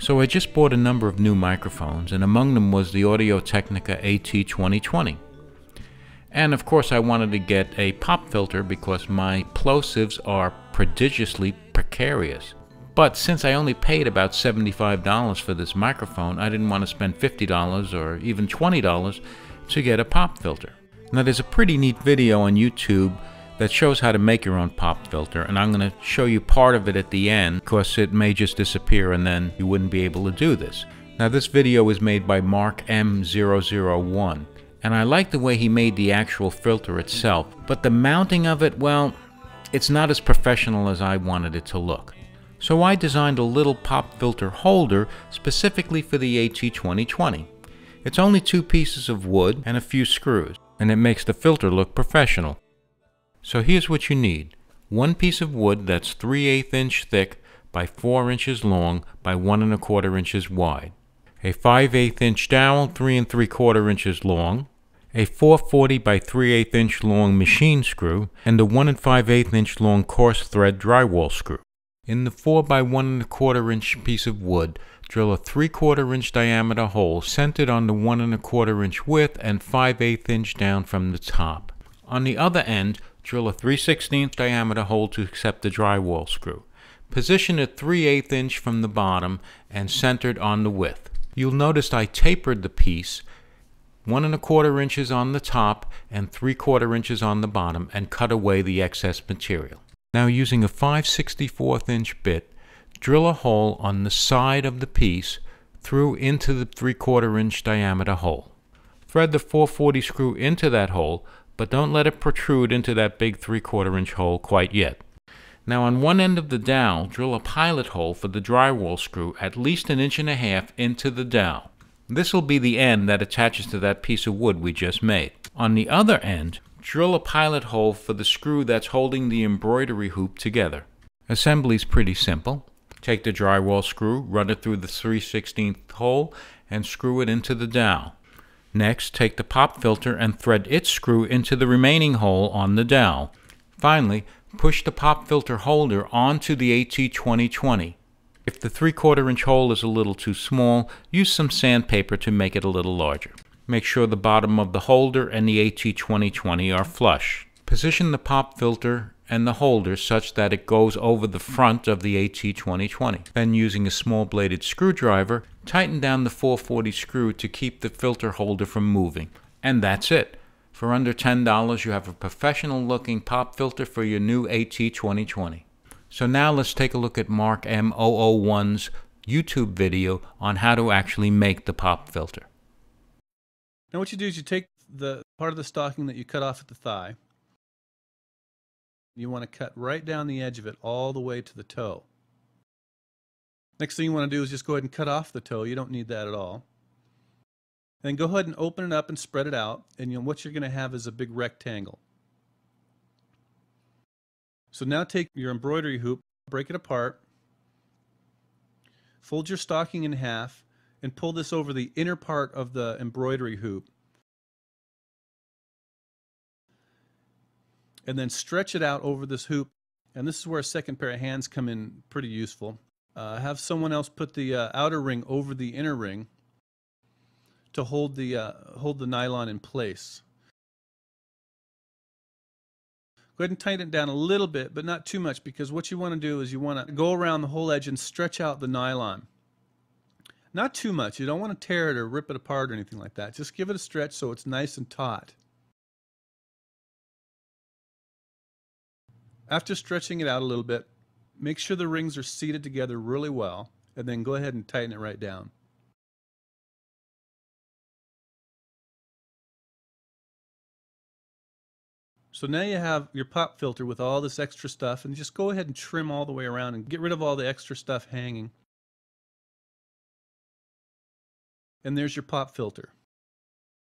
So I just bought a number of new microphones, and among them was the Audio-Technica AT2020. And of course I wanted to get a pop filter because my plosives are prodigiously precarious. But since I only paid about $75 for this microphone, I didn't want to spend $50 or even $20 to get a pop filter. Now there's a pretty neat video on YouTube that shows how to make your own pop filter, and I'm going to show you part of it at the end because it may just disappear and then you wouldn't be able to do this. Now this video was made by Mark M001, and I like the way he made the actual filter itself, but the mounting of it, well, it's not as professional as I wanted it to look. So I designed a little pop filter holder specifically for the AT2020. It's only 2 pieces of wood and a few screws, and it makes the filter look professional. So here's what you need. 1 piece of wood that's 3/8 inch thick by 4 inches long by 1 1/4 inches wide. A 5/8 inch dowel 3 3/4 inches long. A 440 by 3/8 inch long machine screw, and a 1 5/8 inch long coarse thread drywall screw. In the 4 by 1 1/4 inch piece of wood, drill a 3/4 inch diameter hole centered on the 1 1/4 inch width and 5/8 inch down from the top. On the other end, drill a 3/16 diameter hole to accept the drywall screw. Position it 3/8 inch from the bottom and centered on the width. You'll notice I tapered the piece 1 1/4 inches on the top and 3/4 inches on the bottom and cut away the excess material. Now using a 5/64 inch bit, drill a hole on the side of the piece through into the 3/4 inch diameter hole. Thread the 440 screw into that hole, but don't let it protrude into that big 3/4 inch hole quite yet. Now on one end of the dowel, drill a pilot hole for the drywall screw at least 1.5 inches into the dowel. This will be the end that attaches to that piece of wood we just made. On the other end, drill a pilot hole for the screw that's holding the embroidery hoop together. Assembly's pretty simple. Take the drywall screw, run it through the 3/16 hole, and screw it into the dowel. Next, take the pop filter and thread its screw into the remaining hole on the dowel. Finally, push the pop filter holder onto the AT2020. If the 3/4 inch hole is a little too small, use some sandpaper to make it a little larger. Make sure the bottom of the holder and the AT2020 are flush. Position the pop filter and the holder such that it goes over the front of the AT2020. Then using a small bladed screwdriver, tighten down the 440 screw to keep the filter holder from moving. And that's it. For under $10 you have a professional looking pop filter for your new AT2020. So now let's take a look at Mark M001's YouTube video on how to actually make the pop filter. Now what you do is you take the part of the stocking that you cut off at the thigh. You want to cut right down the edge of it all the way to the toe. Next thing you want to do is just go ahead and cut off the toe. You don't need that at all. And then go ahead and open it up and spread it out, and what you're going to have is a big rectangle. So now take your embroidery hoop, break it apart, fold your stocking in half, and pull this over the inner part of the embroidery hoop. And then stretch it out over this hoop, and this is where a second pair of hands come in pretty useful. Have someone else put the outer ring over the inner ring to hold the nylon in place. Go ahead and tighten it down a little bit, but not too much, because what you want to do is you want to go around the whole edge and stretch out the nylon. Not too much. You don't want to tear it or rip it apart or anything like that. Just give it a stretch so it's nice and taut. After stretching it out a little bit, make sure the rings are seated together really well, and then go ahead and tighten it right down. So now you have your pop filter with all this extra stuff, and just go ahead and trim all the way around and get rid of all the extra stuff hanging. And there's your pop filter.